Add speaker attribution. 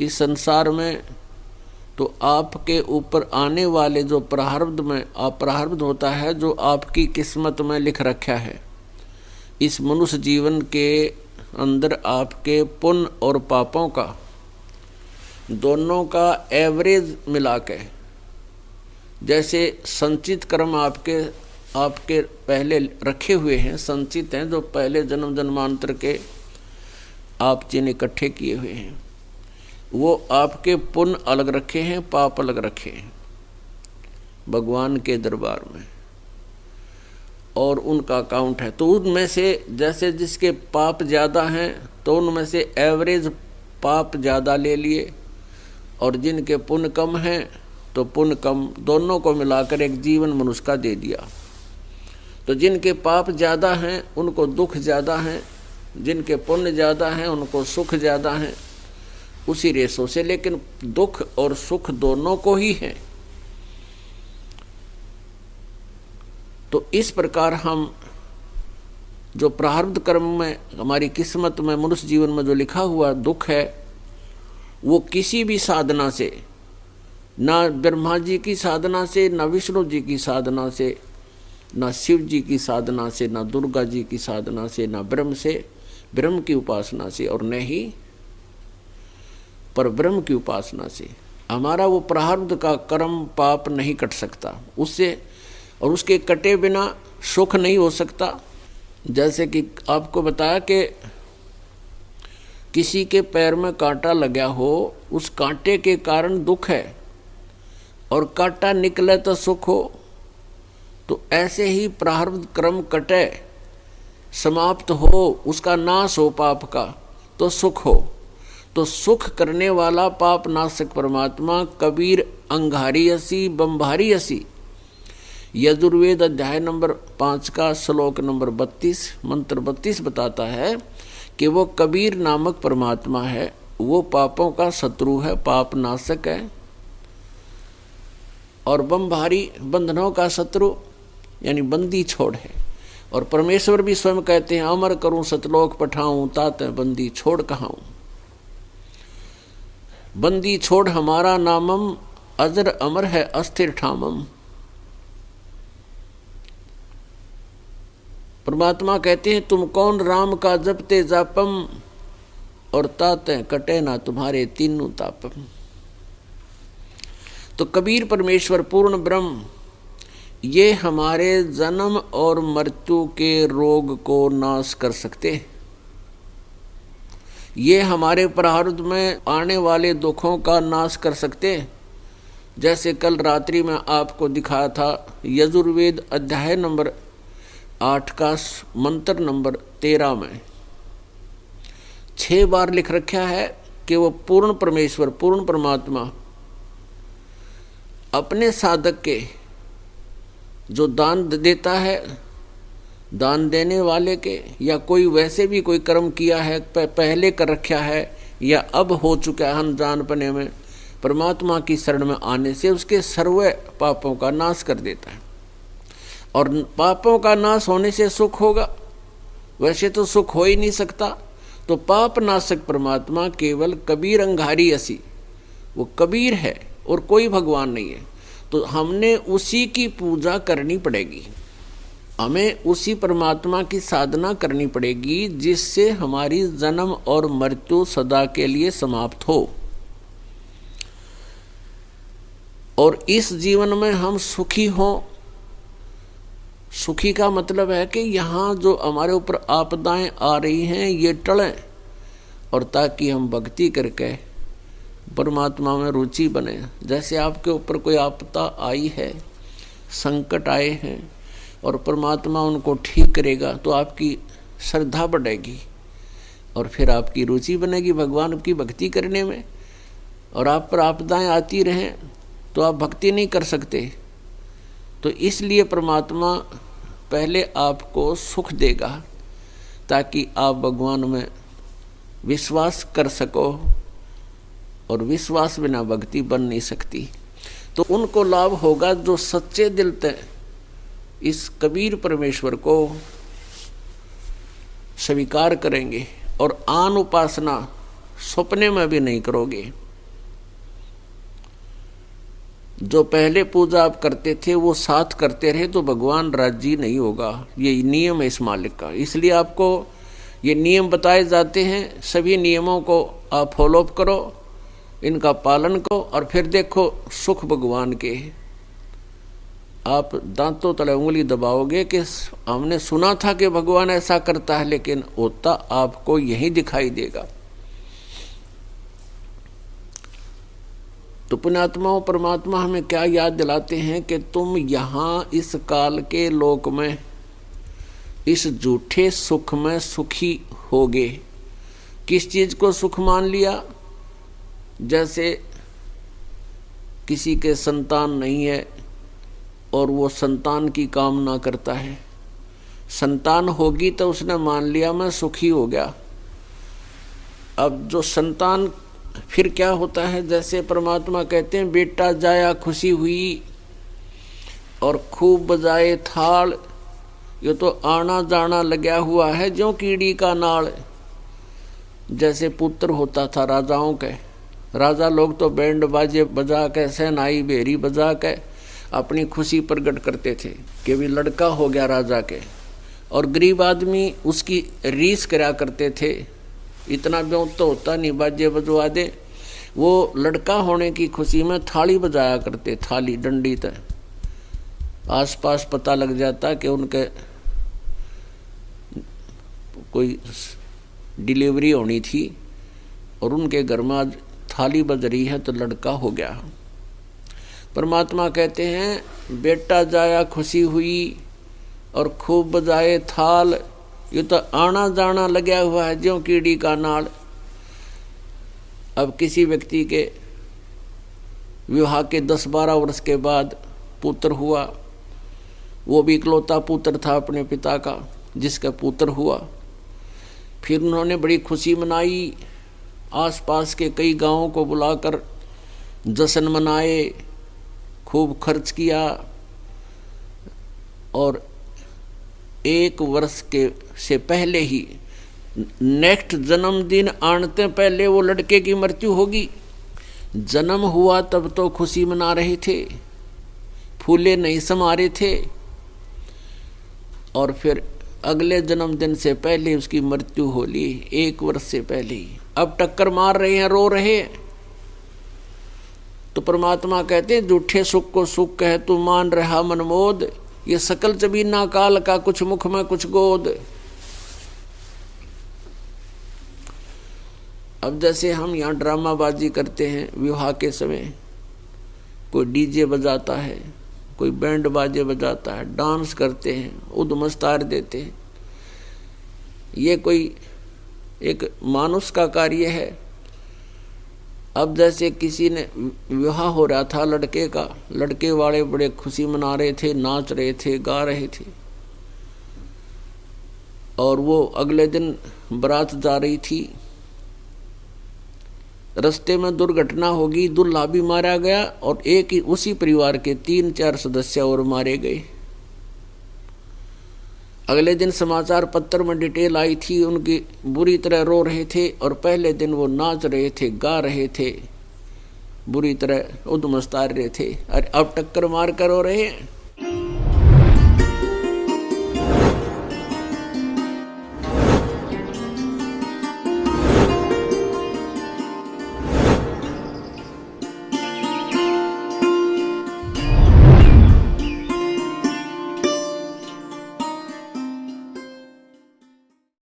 Speaker 1: इस संसार में, तो आपके ऊपर आने वाले जो प्रारब्ध में प्रारब्ध होता है, जो आपकी किस्मत में लिख रखा है, इस मनुष्य जीवन के अंदर आपके पुण्य और पापों का दोनों का एवरेज मिला के, जैसे संचित कर्म आपके पहले रखे हुए हैं, संचित हैं, जो पहले जन्म जन्मांतर के आप जिन्हें इकट्ठे किए हुए हैं, वो आपके पुण्य अलग रखे हैं, पाप अलग रखे हैं भगवान के दरबार में, और उनका अकाउंट है। तो उनमें से जैसे जिसके पाप ज़्यादा हैं तो उनमें से एवरेज पाप ज़्यादा ले लिए, और जिनके पुण्य कम हैं तो पुण्य कम, दोनों को मिलाकर एक जीवन मनुष्य का दे दिया। तो जिनके पाप ज़्यादा हैं उनको दुख ज़्यादा हैं, जिनके पुण्य ज़्यादा हैं उनको सुख ज़्यादा हैं, उसी रेशों से, लेकिन दुख और सुख दोनों को ही है। तो इस प्रकार हम जो प्रारब्ध कर्म में हमारी किस्मत में मनुष्य जीवन में जो लिखा हुआ दुख है, वो किसी भी साधना से, ना ब्रह्मा जी की साधना से, ना विष्णु जी की साधना से, ना शिव जी की साधना से, ना दुर्गा जी की साधना से, ना ब्रह्म से, ब्रह्म की उपासना से, और न ही पर ब्रह्म की उपासना से हमारा वो प्रारब्ध का कर्म पाप नहीं कट सकता उससे, और उसके कटे बिना सुख नहीं हो सकता। जैसे कि आपको बताया कि किसी के पैर में कांटा लगा हो, उस कांटे के कारण दुख है, और कांटा निकले तो सुख हो। तो ऐसे ही प्रारब्ध कर्म कटे, समाप्त हो, उसका नाश हो पाप का, तो सुख हो। तो सुख करने वाला पाप नाशक परमात्मा कबीर अंगारी असी बम्भारी असी, यजुर्वेद अध्याय नंबर 5 का श्लोक नंबर 32 मंत्र 32 बताता है कि वो कबीर नामक परमात्मा है, वो पापों का शत्रु है, पाप नाशक है, और बम्भारी बंधनों का शत्रु यानी बंदी छोड़ है। और परमेश्वर भी स्वयं कहते हैं, अमर करूं सतलोक पठाऊं, तात बंदी छोड़ कहाऊं। बंदी छोड़ हमारा नामम, अजर अमर है अस्थिर ठामम। परमात्मा कहते हैं, तुम कौन राम का जपते जापम, और ताते कटे ना तुम्हारे तीनों तापम। तो कबीर परमेश्वर पूर्ण ब्रह्म ये हमारे जन्म और मृत्यु के रोग को नाश कर सकते हैं, ये हमारे प्रारब्ध में आने वाले दुखों का नाश कर सकते हैं। जैसे कल रात्रि में आपको दिखाया था, यजुर्वेद अध्याय नंबर 8 का मंत्र नंबर 13 में 6 बार लिख रखा है कि वो पूर्ण परमेश्वर, पूर्ण परमात्मा अपने साधक के जो दान देता है, दान देने वाले के, या कोई वैसे भी कोई कर्म किया है पहले कर रखा है या अब हो चुका है अनजानपने में, परमात्मा की शरण में आने से उसके सर्व पापों का नाश कर देता है। और पापों का नाश होने से सुख होगा, वैसे तो सुख हो ही नहीं सकता। तो पाप नाशक परमात्मा केवल कबीर अंगारी असी, वो कबीर है और कोई भगवान नहीं है। तो हमने उसी की पूजा करनी पड़ेगी, हमें उसी परमात्मा की साधना करनी पड़ेगी, जिससे हमारी जन्म और मृत्यु सदा के लिए समाप्त हो, और इस जीवन में हम सुखी हों। सुखी का मतलब है कि यहाँ जो हमारे ऊपर आपदाएं आ रही हैं ये टलें, और ताकि हम भक्ति करके परमात्मा में रुचि बने। जैसे आपके ऊपर कोई आपदा आई है, संकट आए हैं, और परमात्मा उनको ठीक करेगा, तो आपकी श्रद्धा बढ़ेगी, और फिर आपकी रुचि बनेगी भगवान की भक्ति करने में। और आप पर आपदाएं आती रहें तो आप भक्ति नहीं कर सकते। तो इसलिए परमात्मा पहले आपको सुख देगा, ताकि आप भगवान में विश्वास कर सको, और विश्वास बिना भक्ति बन नहीं सकती। तो उनको लाभ होगा जो सच्चे दिल से इस कबीर परमेश्वर को स्वीकार करेंगे, और आन उपासना सपने में भी नहीं करोगे। जो पहले पूजा आप करते थे वो साथ करते रहे तो भगवान राजी नहीं होगा। ये नियम है इस मालिक का। इसलिए आपको ये नियम बताए जाते हैं। सभी नियमों को आप फॉलोअप करो, इनका पालन करो, और फिर देखो सुख भगवान के। आप दांतों तले उंगली दबाओगे कि हमने सुना था कि भगवान ऐसा करता है, लेकिन होता आपको यही दिखाई देगा। तो पुण्यात्माओं, परमात्मा हमें क्या याद दिलाते हैं कि तुम यहाँ इस काल के लोक में इस झूठे सुख में सुखी होगे। किस चीज को सुख मान लिया? जैसे किसी के संतान नहीं है और वो संतान की कामना करता है, संतान होगी तो उसने मान लिया मैं सुखी हो गया। अब जो संतान फिर क्या होता है, जैसे परमात्मा कहते हैं बेटा जाया खुशी हुई और खूब बजाए थाल, ये तो आना जाना लगा हुआ है जो कीड़ी का नाल। जैसे पुत्र होता था राजाओं के, राजा लोग तो बैंड बाजे बजा के सहनाई बेरी बजा के अपनी खुशी प्रकट करते थे कि भी लड़का हो गया राजा के, और गरीब आदमी उसकी रीस करा करते थे। इतना ब्यों तो होता नहीं, बाजे बजवा दे। वो लड़का होने की खुशी में थाली बजाया करते, थाली डंडी तक। आसपास पता लग जाता कि उनके कोई डिलीवरी होनी थी और उनके घर में आज थाली बज रही है तो लड़का हो गया। परमात्मा कहते हैं बेटा जाया खुशी हुई और खूब बजाए थाल, ये तो आना जाना लगा हुआ है ज्यों कीड़ी का नाल। अब किसी व्यक्ति के विवाह के 10-12 वर्ष के बाद पुत्र हुआ, वो भी इकलौता पुत्र था अपने पिता का, जिसका पुत्र हुआ। फिर उन्होंने बड़ी खुशी मनाई, आसपास के कई गांवों को बुलाकर जश्न मनाए, खूब खर्च किया, और 1 वर्ष के से पहले ही नेक्स्ट जन्मदिन आने पहले वो लड़के की मृत्यु होगी। जन्म हुआ तब तो खुशी मना रहे थे, फूले नहीं समा रहे थे, और फिर अगले जन्मदिन से पहले उसकी मृत्यु हो ली, 1 वर्ष से पहले ही। अब टक्कर मार रहे हैं, रो रहे हैं। तो परमात्मा कहते हैं झूठे सुख को सुख कह तू मान रहा मनमोद, ये सकल जबीना काल का कुछ मुख में कुछ गोद। अब जैसे हम यहाँ ड्रामाबाजी करते हैं विवाह के समय, कोई डीजे बजाता है, कोई बैंड बाजे बजाता है, डांस करते हैं, उद्मस्तार देते हैं। ये कोई एक मानुष का कार्य है। अब जैसे किसी ने विवाह हो रहा था लड़के का, लड़के वाले बड़े खुशी मना रहे थे, नाच रहे थे, गा रहे थे, और वो अगले दिन बारात जा रही थी। रास्ते में दुर्घटना होगी, दूल्हा भी मारा गया और एक ही उसी परिवार के 3-4 सदस्य और मारे गए। अगले दिन समाचार पत्र में डिटेल आई थी, उनकी बुरी तरह रो रहे थे, और पहले दिन वो नाच रहे थे, गा रहे थे, बुरी तरह उद्मस्तार रहे थे। अरे अब टक्कर मार कर रो रहे हैं।